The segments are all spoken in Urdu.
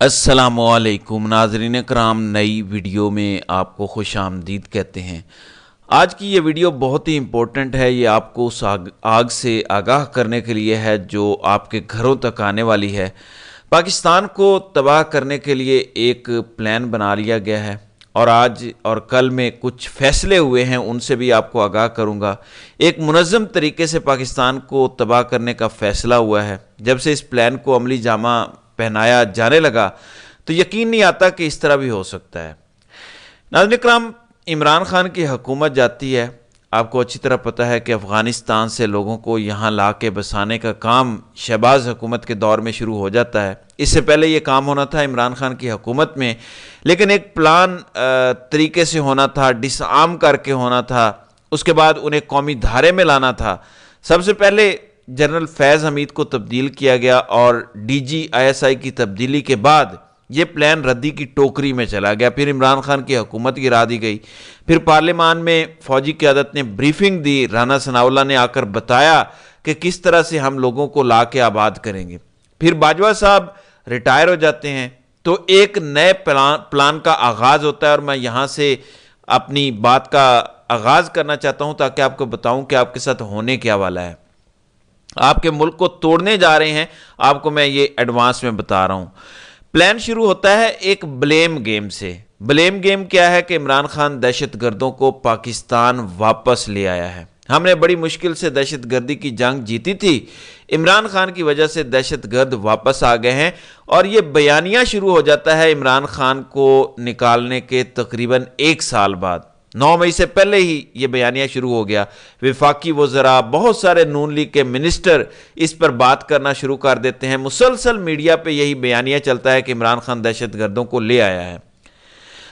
السلام علیکم ناظرین کرام، نئی ویڈیو میں آپ کو خوش آمدید کہتے ہیں۔ آج کی یہ ویڈیو بہت ہی امپورٹنٹ ہے۔ یہ آپ کو اس آگ سے آگاہ کرنے کے لیے ہے جو آپ کے گھروں تک آنے والی ہے۔ پاکستان کو تباہ کرنے کے لیے ایک پلان بنا لیا گیا ہے اور آج اور کل میں کچھ فیصلے ہوئے ہیں، ان سے بھی آپ کو آگاہ کروں گا۔ ایک منظم طریقے سے پاکستان کو تباہ کرنے کا فیصلہ ہوا ہے۔ جب سے اس پلان کو عملی جامہ پہنایا جانے لگا تو یقین نہیں آتا کہ اس طرح بھی ہو سکتا ہے۔ ناظرین اکرام، عمران خان کی حکومت جاتی ہے، آپ کو اچھی طرح پتہ ہے کہ افغانستان سے لوگوں کو یہاں لا کے بسانے کا کام شہباز حکومت کے دور میں شروع ہو جاتا ہے۔ اس سے پہلے یہ کام ہونا تھا عمران خان کی حکومت میں، لیکن ایک پلان طریقے سے ہونا تھا، ڈس آرم کر کے ہونا تھا، اس کے بعد انہیں قومی دھارے میں لانا تھا۔ سب سے پہلے جنرل فیض حمید کو تبدیل کیا گیا اور D G I S I کی تبدیلی کے بعد یہ پلان ردی کی ٹوکری میں چلا گیا۔ پھر عمران خان کی حکومت گرا دی گئی۔ پھر پارلیمان میں فوجی قیادت نے بریفنگ دی، رانا ثناء اللہ نے آ کر بتایا کہ کس طرح سے ہم لوگوں کو لا کے آباد کریں گے۔ پھر باجوہ صاحب ریٹائر ہو جاتے ہیں تو ایک نئے پلان کا آغاز ہوتا ہے، اور میں یہاں سے اپنی بات کا آغاز کرنا چاہتا ہوں تاکہ آپ کو بتاؤں کہ آپ کے ساتھ ہونے کیا والا ہے۔ آپ کے ملک کو توڑنے جا رہے ہیں، آپ کو میں یہ ایڈوانس میں بتا رہا ہوں۔ پلان شروع ہوتا ہے ایک بلیم گیم سے۔ بلیم گیم کیا ہے کہ عمران خان دہشت گردوں کو پاکستان واپس لے آیا ہے۔ ہم نے بڑی مشکل سے دہشت گردی کی جنگ جیتی تھی، عمران خان کی وجہ سے دہشت گرد واپس آ گئے ہیں، اور یہ بیانیہ شروع ہو جاتا ہے عمران خان کو نکالنے کے تقریباً 1 سال بعد۔ 9 مئی سے پہلے ہی یہ بیانیہ شروع ہو گیا۔ وفاقی وزراء، بہت سارے نون لیگ کے منسٹر اس پر بات کرنا شروع کر دیتے ہیں۔ مسلسل میڈیا پہ یہی بیانیہ چلتا ہے کہ عمران خان دہشت گردوں کو لے آیا ہے۔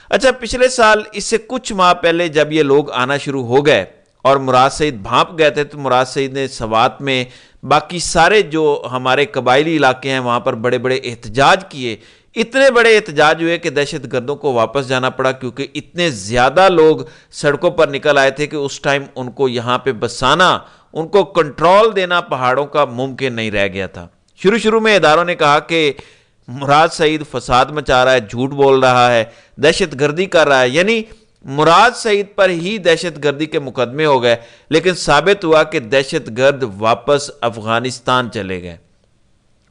اچھا، پچھلے سال اس سے کچھ ماہ پہلے جب یہ لوگ آنا شروع ہو گئے اور مراد سعید بھانپ گئے تھے، تو مراد سعید نے سوات میں باقی سارے جو ہمارے قبائلی علاقے ہیں وہاں پر بڑے بڑے احتجاج کیے۔ اتنے بڑے احتجاج ہوئے کہ دہشت گردوں کو واپس جانا پڑا، کیونکہ اتنے زیادہ لوگ سڑکوں پر نکل آئے تھے کہ اس ٹائم ان کو یہاں پہ بسانا، ان کو کنٹرول دینا پہاڑوں کا ممکن نہیں رہ گیا تھا۔ شروع میں اداروں نے کہا کہ مراد سعید فساد مچا رہا ہے، جھوٹ بول رہا ہے، دہشت گردی کر رہا ہے، یعنی مراد سعید پر ہی دہشت گردی کے مقدمے ہو گئے، لیکن ثابت ہوا کہ دہشت گرد واپس افغانستان چلے گئے۔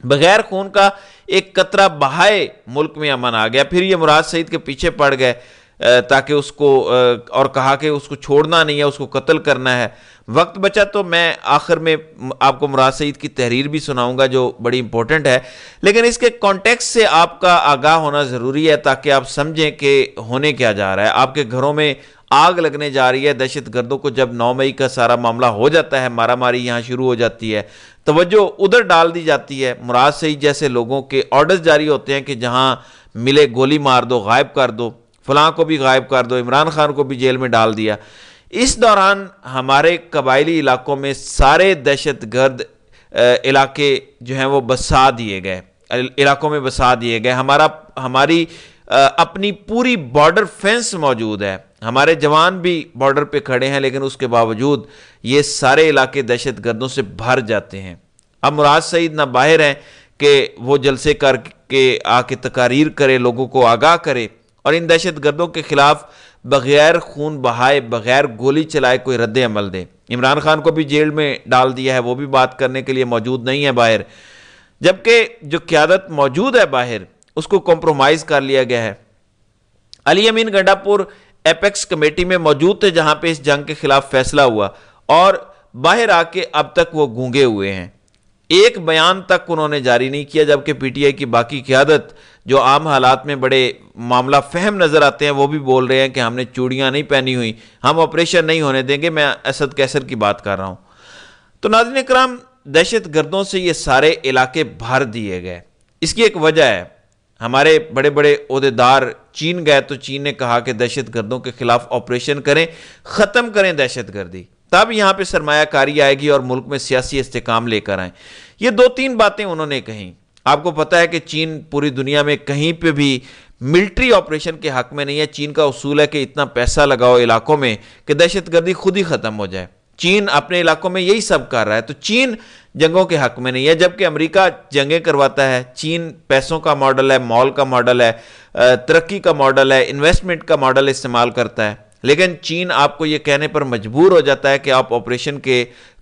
بغیر خون کا ایک قطرہ بہائے ملک میں امن آ گیا۔ پھر یہ مراد سعید کے پیچھے پڑ گئے تاکہ اس کو اور کہا کہ اس کو چھوڑنا نہیں ہے، اس کو قتل کرنا ہے۔ وقت بچا تو میں آخر میں آپ کو مراد سعید کی تحریر بھی سناؤں گا جو بڑی امپورٹنٹ ہے، لیکن اس کے کانٹیکسٹ سے آپ کا آگاہ ہونا ضروری ہے تاکہ آپ سمجھیں کہ ہونے کیا جا رہا ہے۔ آپ کے گھروں میں آگ لگنے جا رہی ہے۔ دہشت گردوں کو جب 9 مئی کا سارا معاملہ ہو جاتا ہے، مارا ماری یہاں شروع ہو جاتی ہے، توجہ ادھر ڈال دی جاتی ہے۔ مراد سعید جیسے لوگوں کے آرڈرز جاری ہوتے ہیں کہ جہاں ملے گولی مار دو، غائب کر دو، فلاں کو بھی غائب کر دو، عمران خان کو بھی جیل میں ڈال دیا۔ اس دوران ہمارے قبائلی علاقوں میں سارے دہشت گرد علاقے جو ہیں وہ بسا دیے گئے، علاقوں میں بسا دیے گئے۔ ہماری اپنی پوری بارڈر فینس موجود ہے، ہمارے جوان بھی بارڈر پہ کھڑے ہیں، لیکن اس کے باوجود یہ سارے علاقے دہشت گردوں سے بھر جاتے ہیں۔ اب مراد سعید نہ باہر ہیں کہ وہ جلسے کر کے آ کے تقاریر کرے، لوگوں کو آگاہ کرے اور ان دہشت گردوں کے خلاف بغیر خون بہائے، بغیر گولی چلائے کوئی رد عمل دے۔ عمران خان کو بھی جیل میں ڈال دیا ہے، وہ بھی بات کرنے کے لیے موجود نہیں ہے باہر، جبکہ جو قیادت موجود ہے باہر اس کو کمپرومائز کر لیا گیا ہے۔ علی امین گنڈا پور ایپیکس کمیٹی میں موجود تھے جہاں پہ اس جنگ کے خلاف فیصلہ ہوا، اور باہر آ کے اب تک وہ گونگے ہوئے ہیں۔ ایک بیان تک انہوں نے جاری نہیں کیا، جبکہ پی ٹی آئی کی باقی قیادت جو عام حالات میں بڑے معاملہ فہم نظر آتے ہیں وہ بھی بول رہے ہیں کہ ہم نے چوڑیاں نہیں پہنی ہوئی، ہم آپریشن نہیں ہونے دیں گے۔ میں اسد کیسر کی بات کر رہا ہوں۔ تو ناظرین اکرام، دہشت گردوں سے یہ سارے علاقے بھر دیے گئے۔ اس کی ایک وجہ ہے، ہمارے بڑے بڑے عہدیدار چین گئے تو چین نے کہا کہ دہشت گردوں کے خلاف آپریشن کریں، ختم کریں دہشت گردی، تب یہاں پہ سرمایہ کاری آئے گی اور ملک میں سیاسی استحکام لے کر آئیں۔ یہ 2-3 باتیں انہوں نے کہیں۔ آپ کو پتہ ہے کہ چین پوری دنیا میں کہیں پہ بھی ملٹری آپریشن کے حق میں نہیں ہے۔ چین کا اصول ہے کہ اتنا پیسہ لگاؤ علاقوں میں کہ دہشت گردی خود ہی ختم ہو جائے۔ چین اپنے علاقوں میں یہی سب کر رہا ہے۔ تو چین جنگوں کے حق میں نہیں ہے، جبکہ امریکہ جنگیں کرواتا ہے، چین پیسوں کا ماڈل ہے، مال کا ماڈل ہے، ترقی کا ماڈل ہے، انویسٹمنٹ کا ماڈل استعمال کرتا ہے، لیکن چین آپ کو یہ کہنے پر مجبور ہو جاتا ہے کہ آپ آپریشن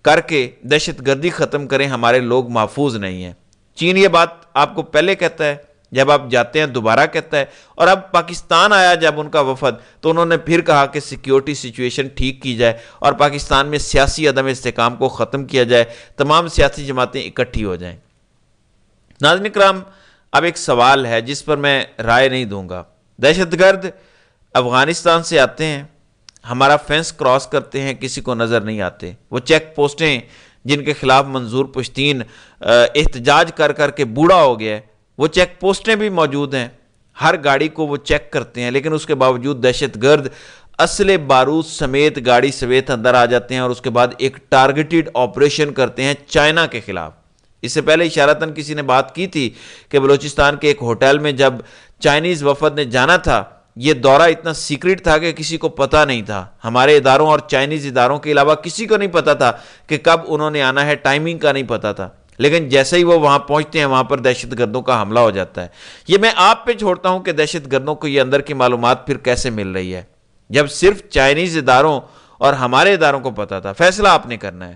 کر کے دہشت گردی ختم کریں، ہمارے لوگ محفوظ نہیں ہیں۔ چین یہ بات آپ کو پہلے کہتا ہے، جب آپ جاتے ہیں دوبارہ کہتا ہے، اور اب پاکستان آیا جب ان کا وفد تو انہوں نے پھر کہا کہ سیکیورٹی سچویشن ٹھیک کی جائے اور پاکستان میں سیاسی عدم استحکام کو ختم کیا جائے، تمام سیاسی جماعتیں اکٹھی ہو جائیں۔ ناظرین کرام، اب ایک سوال ہے جس پر میں رائے نہیں دوں گا۔ دہشت گرد افغانستان سے آتے ہیں، ہمارا فینس کراس کرتے ہیں، کسی کو نظر نہیں آتے۔ وہ چیک پوسٹیں جن کے خلاف منظور پشتین احتجاج کر کے بوڑھا ہو گیا ہے، وہ چیک پوسٹیں بھی موجود ہیں، ہر گاڑی کو وہ چیک کرتے ہیں، لیکن اس کے باوجود دہشت گرد اسلحے بارود سمیت گاڑی سمیت اندر آ جاتے ہیں اور اس کے بعد ایک ٹارگیٹڈ آپریشن کرتے ہیں چائنا کے خلاف۔ اس سے پہلے اشارتاً کسی نے بات کی تھی کہ بلوچستان کے ایک ہوٹل میں جب چائنیز وفد نے جانا تھا، یہ دورہ اتنا سیکرٹ تھا کہ کسی کو پتہ نہیں تھا، ہمارے اداروں اور چائنیز اداروں کے علاوہ کسی کو نہیں پتہ تھا کہ کب انہوں نے آنا ہے، ٹائمنگ کا نہیں پتہ تھا، لیکن جیسے ہی وہ وہاں پہنچتے ہیں وہاں پر دہشت گردوں کا حملہ ہو جاتا ہے۔ یہ میں آپ پہ چھوڑتا ہوں کہ دہشت گردوں کو یہ اندر کی معلومات پھر کیسے مل رہی ہے، جب صرف چائنیز اداروں اور ہمارے اداروں کو پتہ تھا۔ فیصلہ آپ نے کرنا ہے۔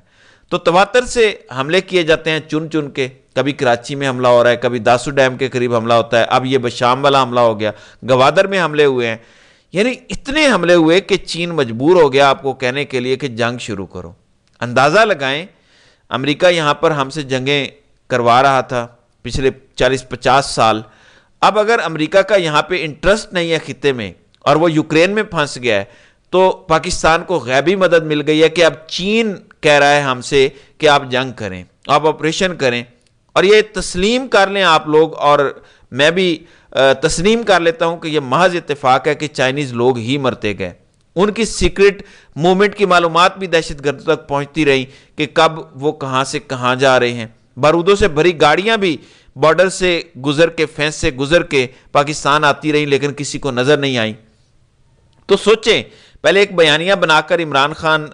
تو تواتر سے حملے کیے جاتے ہیں چن چن کے، کبھی کراچی میں حملہ ہو رہا ہے، کبھی داسو ڈیم کے قریب حملہ ہوتا ہے، اب یہ بشام والا حملہ ہو گیا، گوادر میں حملے ہوئے ہیں، یعنی اتنے حملے ہوئے کہ چین مجبور ہو گیا آپ کو کہنے کے لیے کہ جنگ شروع کرو۔ اندازہ لگائیں، امریکہ یہاں پر ہم سے جنگیں کروا رہا تھا پچھلے 40-50 سال، اب اگر امریکہ کا یہاں پہ انٹرسٹ نہیں ہے خطے میں اور وہ یوکرین میں پھنس گیا ہے، تو پاکستان کو غیبی مدد مل گئی ہے کہ اب چین کہہ رہا ہے ہم سے کہ آپ جنگ کریں، آپ آپریشن کریں، اور یہ تسلیم کر لیں آپ لوگ، اور میں بھی تسلیم کر لیتا ہوں کہ یہ محض اتفاق ہے کہ چائنیز لوگ ہی مرتے گئے۔ ان کی سیکرٹ موومنٹ کی معلومات بھی دہشت گردوں تک پہنچتی رہی کہ کب وہ کہاں سے کہاں جا رہے ہیں۔ بارودوں سے بھری گاڑیاں بھی بارڈر سے گزر کے، فینس سے گزر کے پاکستان آتی رہیں، لیکن کسی کو نظر نہیں آئی۔ تو سوچیں، پہلے ایک بیانیہ بنا کر عمران خان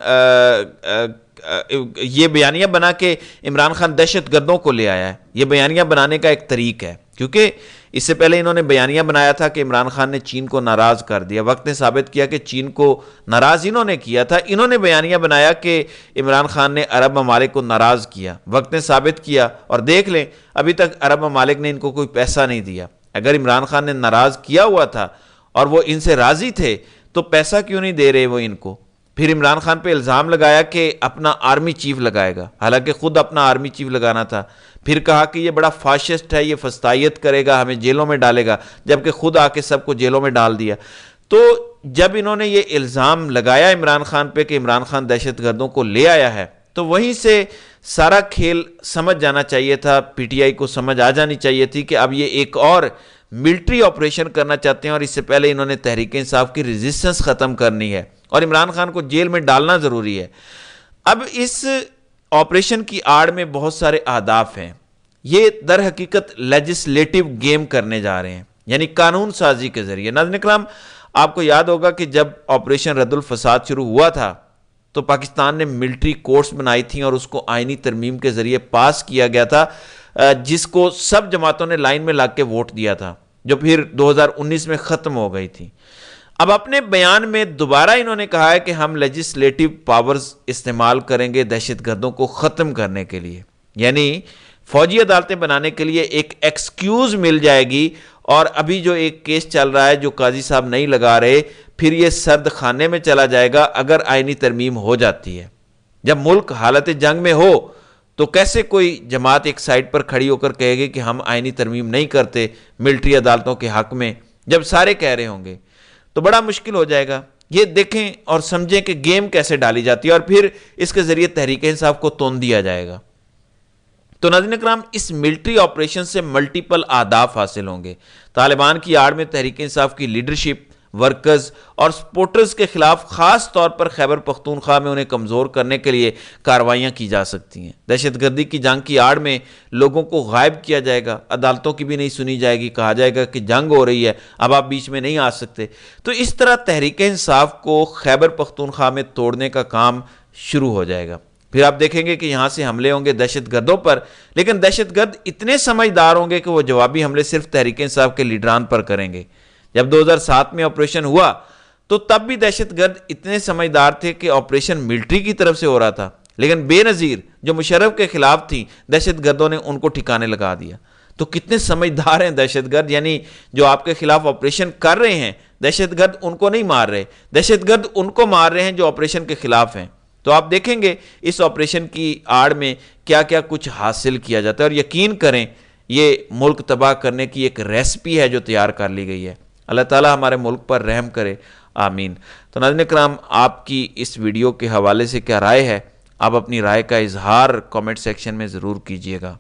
یہ بیانیہ بنا کے عمران خان دہشت گردوں کو لے آیا ہے۔ یہ بیانیہ بنانے کا ایک طریق ہے، کیونکہ اس سے پہلے انہوں نے بیانیہ بنایا تھا کہ عمران خان نے چین کو ناراض کر دیا، وقت نے ثابت کیا کہ چین کو ناراض انہوں نے کیا تھا، انہوں نے بیانیہ بنایا کہ عمران خان نے عرب ممالک کو ناراض کیا، وقت نے ثابت کیا، اور دیکھ لیں ابھی تک عرب ممالک نے ان کو کوئی پیسہ نہیں دیا۔ اگر عمران خان نے ناراض کیا ہوا تھا اور وہ ان سے راضی تھے تو پیسہ کیوں نہیں دے رہے وہ ان کو؟ پھر عمران خان پہ الزام لگایا کہ اپنا آرمی چیف لگائے گا، حالانکہ خود اپنا آرمی چیف لگانا تھا۔ پھر کہا کہ یہ بڑا فاشسٹ ہے، یہ فسطائیت کرے گا، ہمیں جیلوں میں ڈالے گا، جبکہ خود آ کے سب کو جیلوں میں ڈال دیا۔ تو جب انہوں نے یہ الزام لگایا عمران خان پہ کہ عمران خان دہشت گردوں کو لے آیا ہے، تو وہیں سے سارا کھیل سمجھ جانا چاہیے تھا، پی ٹی آئی کو سمجھ آ جانی چاہیے تھی کہ اب یہ ایک اور ملٹری آپریشن کرنا چاہتے ہیں، اور اس سے پہلے انہوں نے تحریک انصاف کی ریزسٹنس ختم کرنی ہے اور عمران خان کو جیل میں ڈالنا ضروری ہے۔ اب اس آپریشن کی آڑ میں بہت سارے اہداف ہیں۔ یہ در حقیقت لیجسلیٹو گیم کرنے جا رہے ہیں، یعنی قانون سازی کے ذریعے۔ ناظرین کرام، آپ کو یاد ہوگا کہ جب آپریشن رد الفساد شروع ہوا تھا تو پاکستان نے ملٹری کورٹس بنائی تھیں اور اس کو آئینی ترمیم کے ذریعے پاس کیا گیا تھا، جس کو سب جماعتوں نے لائن میں لگ کے ووٹ دیا تھا، جو پھر 2019 میں ختم ہو گئی تھی۔ اب اپنے بیان میں دوبارہ انہوں نے کہا ہے کہ ہم لیجسلیٹو پاورز استعمال کریں گے دہشت گردوں کو ختم کرنے کے لیے، یعنی فوجی عدالتیں بنانے کے لیے ایک ایکسکیوز مل جائے گی، اور ابھی جو ایک کیس چل رہا ہے جو قاضی صاحب نہیں لگا رہے، پھر یہ سرد خانے میں چلا جائے گا اگر آئینی ترمیم ہو جاتی ہے۔ جب ملک حالت جنگ میں ہو تو کیسے کوئی جماعت ایک سائٹ پر کھڑی ہو کر کہے گی کہ ہم آئینی ترمیم نہیں کرتے ملٹری عدالتوں کے حق میں، جب سارے کہہ رہے ہوں گے تو بڑا مشکل ہو جائے گا۔ یہ دیکھیں اور سمجھیں کہ گیم کیسے ڈالی جاتی ہے، اور پھر اس کے ذریعے تحریک انصاف کو تون دیا جائے گا۔ تو ناظرین کرام، اس ملٹری آپریشن سے ملٹیپل اہداف حاصل ہوں گے۔ طالبان کی آڑ میں تحریک انصاف کی لیڈرشپ، ورکرز اور سپورٹرز کے خلاف خاص طور پر خیبر پختونخوا میں انہیں کمزور کرنے کے لیے کارروائیاں کی جا سکتی ہیں۔ دہشت گردی کی جنگ کی آڑ میں لوگوں کو غائب کیا جائے گا، عدالتوں کی بھی نہیں سنی جائے گی، کہا جائے گا کہ جنگ ہو رہی ہے، اب آپ بیچ میں نہیں آ سکتے۔ تو اس طرح تحریک انصاف کو خیبر پختونخوا میں توڑنے کا کام شروع ہو جائے گا۔ پھر آپ دیکھیں گے کہ یہاں سے حملے ہوں گے دہشت گردوں پر، لیکن دہشت گرد اتنے سمجھدار ہوں گے کہ وہ جوابی حملے صرف تحریک انصاف کے لیڈران پر کریں گے۔ جب 2007 میں آپریشن ہوا تو تب بھی دہشت گرد اتنے سمجھدار تھے کہ آپریشن ملٹری کی طرف سے ہو رہا تھا، لیکن بے نظیر جو مشرف کے خلاف تھی دہشت گردوں نے ان کو ٹھکانے لگا دیا۔ تو کتنے سمجھدار ہیں دہشت گرد، یعنی جو آپ کے خلاف آپریشن کر رہے ہیں دہشت گرد ان کو نہیں مار رہے، دہشت گرد ان کو مار رہے ہیں جو آپریشن کے خلاف ہیں۔ تو آپ دیکھیں گے اس آپریشن کی آڑ میں کیا کیا کچھ حاصل کیا جاتا ہے، اور یقین کریں یہ ملک تباہ کرنے کی ایک ریسپی ہے جو تیار کر لی گئی ہے۔ اللہ تعالی ہمارے ملک پر رحم کرے، آمین۔ تو ناظرین کرام، آپ کی اس ویڈیو کے حوالے سے کیا رائے ہے؟ آپ اپنی رائے کا اظہار کامنٹ سیکشن میں ضرور کیجئے گا۔